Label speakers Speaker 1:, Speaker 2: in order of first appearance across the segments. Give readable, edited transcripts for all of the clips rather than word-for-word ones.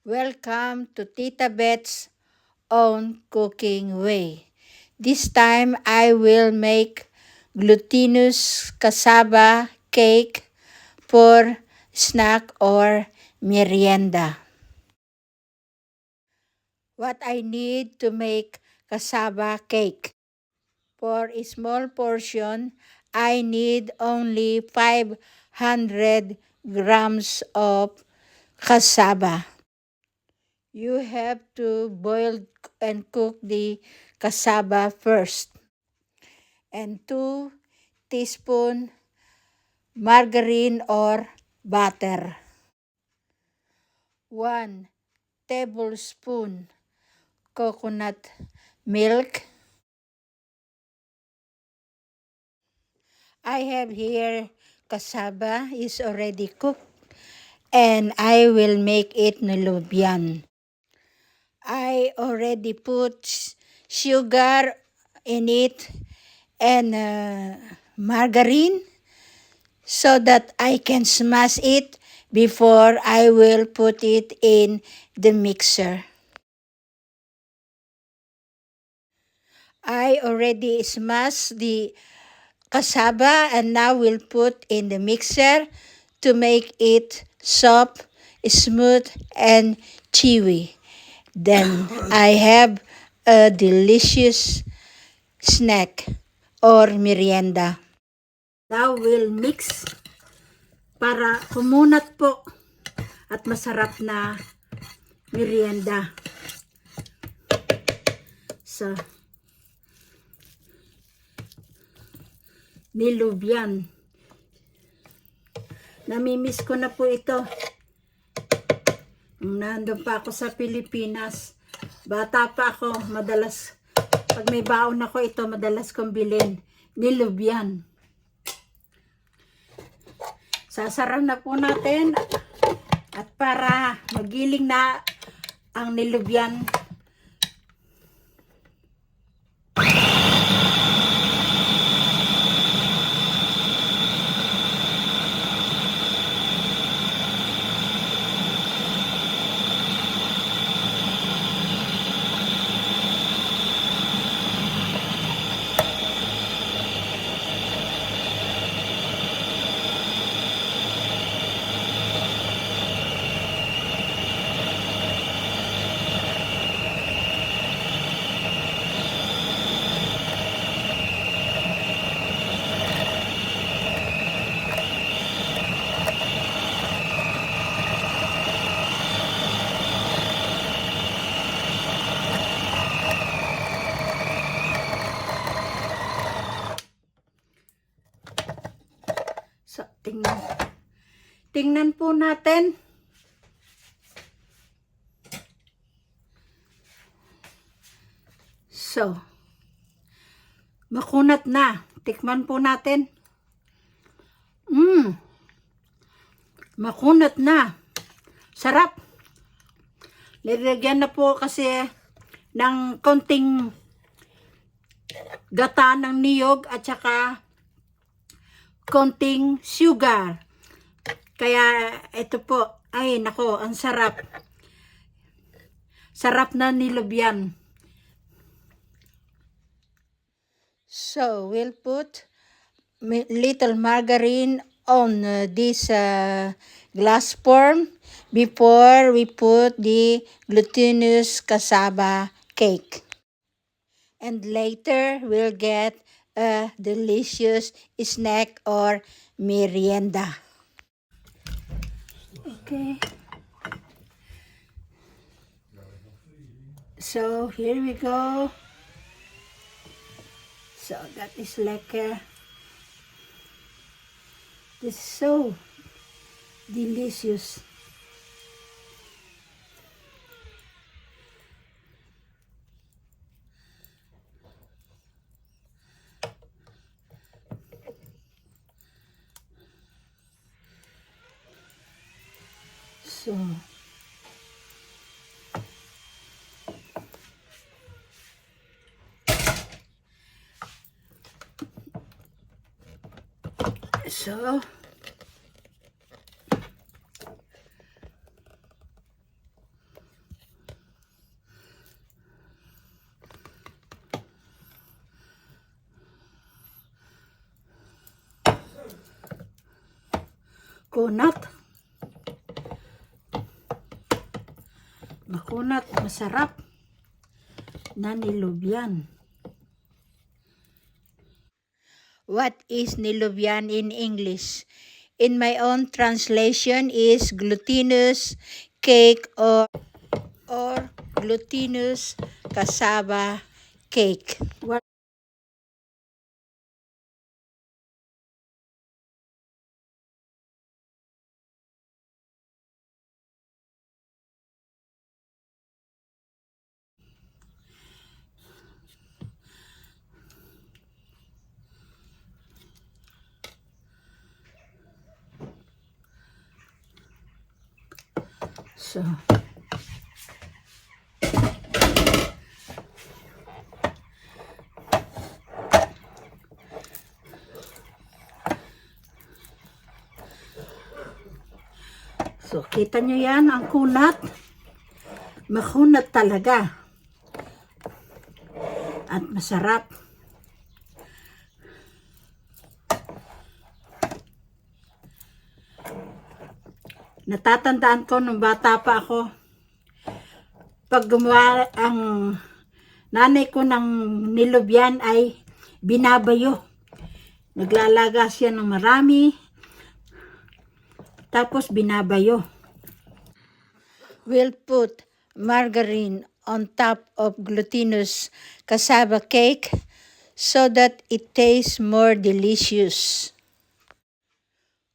Speaker 1: Welcome to Tita Bet's own cooking way. This time I will make glutinous cassava cake for snack or merienda. What I need to make cassava cake. For a small portion, I need only 500 grams of cassava. You have to boil and cook the cassava first. And 2 teaspoon margarine or butter. 1 tablespoon coconut milk. I have here cassava is already cooked and I will make it nilubian. I already put sugar in it and margarine so that I can smash it before I will put it in the mixer. I already smashed the cassava and now we'll put in the mixer to make it soft, smooth, and chewy. Then I have a delicious snack or merienda. Now we'll mix para kumunat po at masarap na merienda. So, nilubian. Namimiss ko na po ito. Nandun pa ako sa Pilipinas. Bata pa ako, madalas, pag may baon ako ito, madalas kong bilhin. Nilubian. Sasaran na po natin. At para magiling na ang nilubian, so, tingnan po natin. So, makunat na. Tikman po natin. Makunat na. Sarap. Nilagyan na po kasi ng konting gata ng niyog at saka konting sugar. Kaya ito po, ay nako, ang sarap. Sarap na nilubian. So, we'll put little margarine on this glass form before we put the glutinous cassava cake. And later, we'll get a delicious snack or merienda. Okay. So, here we go. So, that is like this is so delicious. So, makunat. Makunat, masarap na nilubyan. What is nilubyan in English? In my own translation is glutinous cake or glutinous cassava cake. So, kita nyo yan, ang kunat. Makunat talaga. At masarap. Natatandaan ko nung bata pa ako, pag gumawa ang nanay ko ng nilubyan ay binabayo. Naglalaga siya ng marami, tapos binabayo. We'll put margarine on top of glutinous cassava cake so that it tastes more delicious.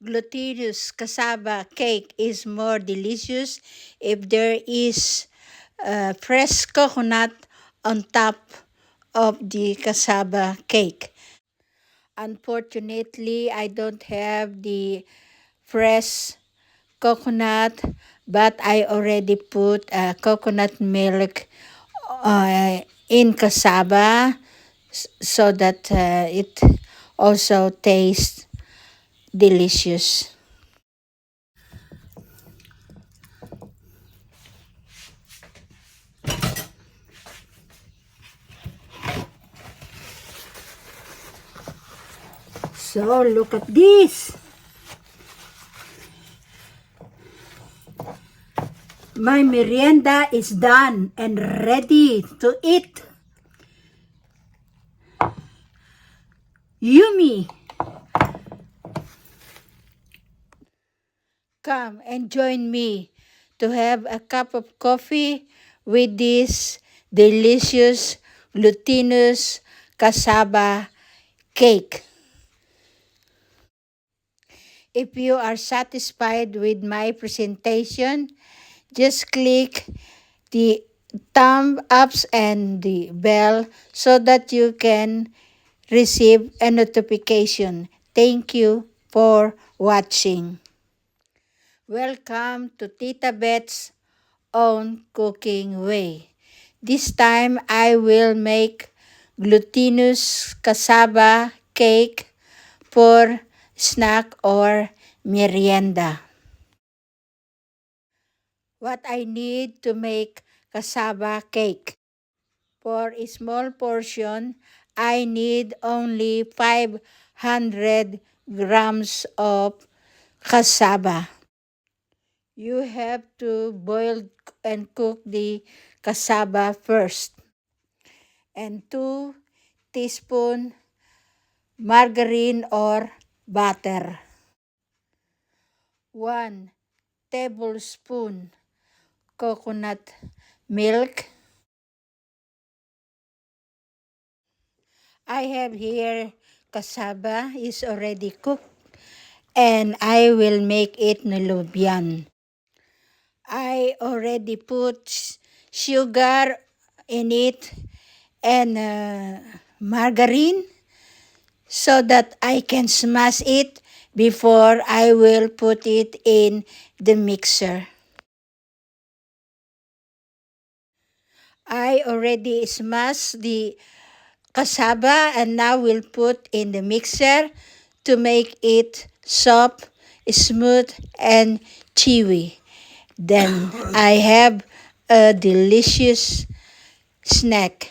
Speaker 1: Glutinous cassava cake is more delicious if there is fresh coconut on top of the cassava cake. Unfortunately, I don't have the fresh coconut, but I already put coconut milk in cassava so that it also tastes delicious. So look at this. My merienda is done and ready to eat. Yummy! Come and join me to have a cup of coffee with this delicious glutinous cassava cake. If you are satisfied with my presentation, just click the thumb ups and the bell so that you can receive a notification. Thank you for watching. Welcome to Tita Bet's own cooking way. This time I will make glutinous cassava cake for snack or merienda. What I need to make cassava cake. For a small portion, I need only 500 grams of cassava. You have to boil and cook the cassava first. And 2 teaspoons margarine or butter. 1 tablespoon coconut milk. I have here cassava is already cooked and I will make it nilubyan. I already put sugar in it and margarine so that I can smash it before I will put it in the mixer. I already smashed the cassava and now we'll put in the mixer to make it soft, smooth, and chewy. Then I have a delicious snack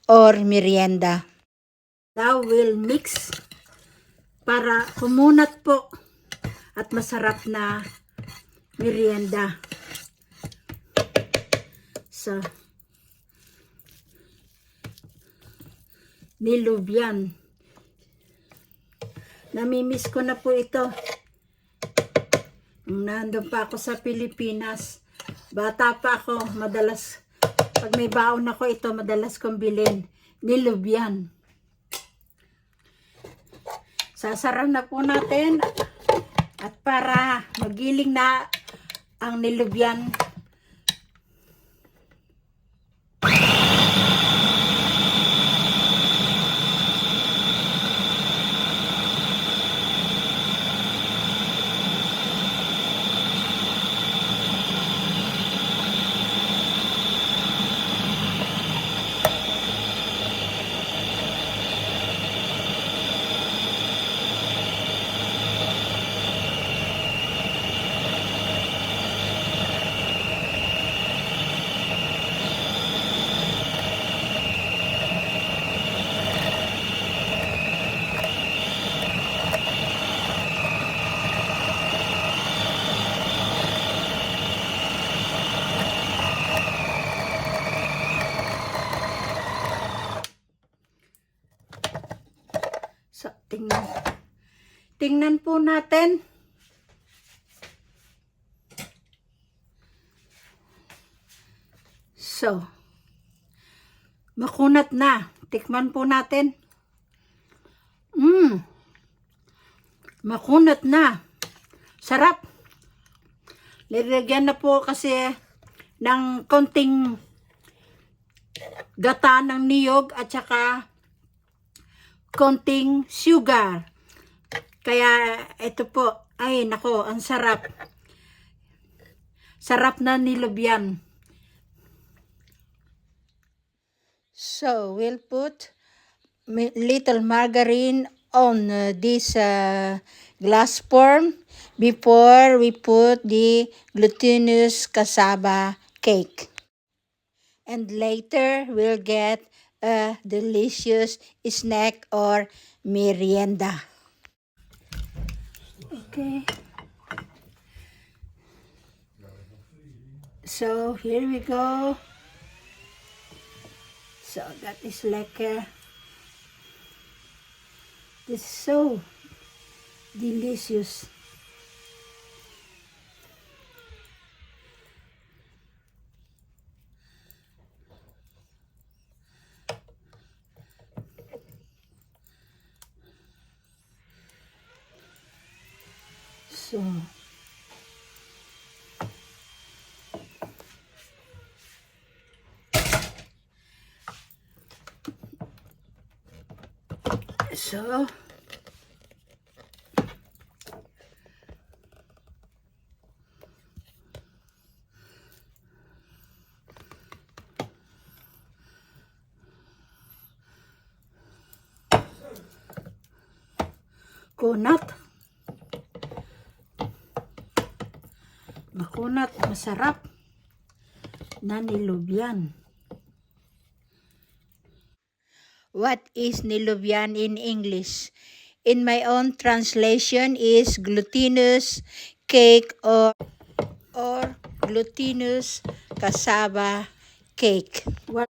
Speaker 1: or merienda. Now we'll mix para kumunat po at masarap na merienda. So, nilubyan. Namimiss ko na po ito. Nandun pa ako sa Pilipinas. Bata pa ako, madalas, pag may baon ako ito, madalas kong bilhin. Nilubyan. Sasaraw na po natin. At para magiling na ang nilubyan, so, tingnan po natin. So, makunat na. Tikman po natin. Makunat na. Sarap. Lilagyan na po kasi ng konting gata ng niyog at saka konting sugar. Kaya ito po, ay nako, ang sarap. Sarap na nilubyan. So, we'll put little margarine on this glass form before we put the glutinous cassava cake. And later, we'll get a delicious snack or merienda. Okay. So, here we go. So, that is like this is so delicious. So, kunat. Makunat, masarap na nilubyan. What is nilubyan in English? In my own translation is glutinous cake or glutinous cassava cake. What?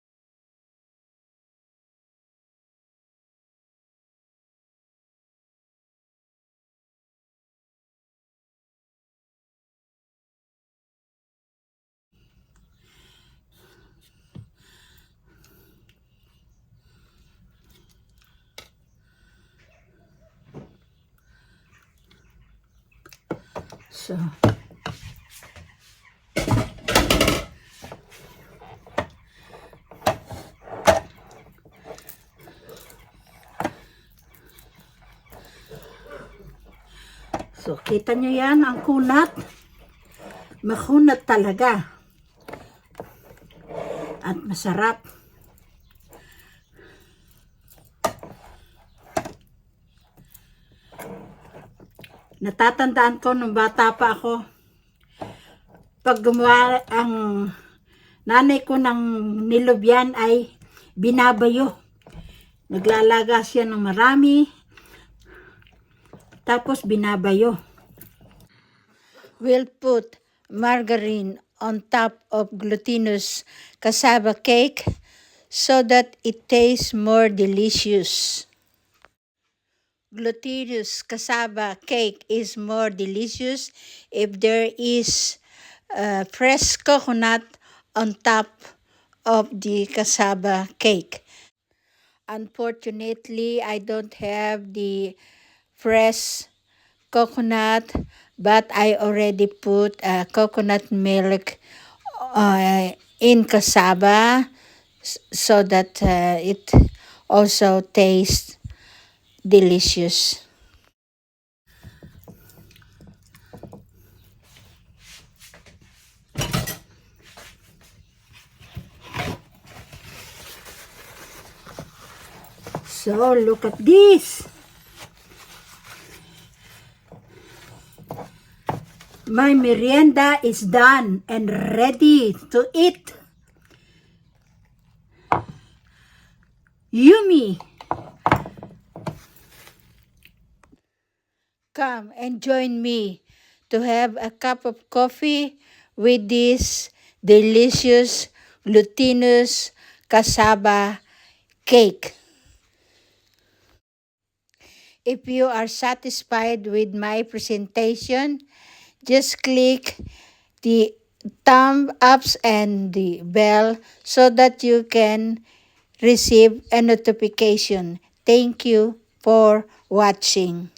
Speaker 1: So, kita nyo yan, ang kunat. Makunat talaga. At masarap. Natatandaan ko nung bata pa ako, pag gumawa ang nanay ko ng nilubyan ay binabayo. Naglalaga siya ng marami, tapos binabayo. will put margarine on top of glutinous cassava cake so that it tastes more delicious. Glutinous cassava cake is more delicious if there is fresh coconut on top of the cassava cake. Unfortunately, I don't have the fresh coconut, but I already put coconut milk in cassava so that it also tastes delicious. So look at this. My merienda is done and ready to eat. Yummy! Come and join me to have a cup of coffee with this delicious glutinous cassava cake. If you are satisfied with my presentation, just click the thumb ups and the bell so that you can receive a notification. Thank you for watching.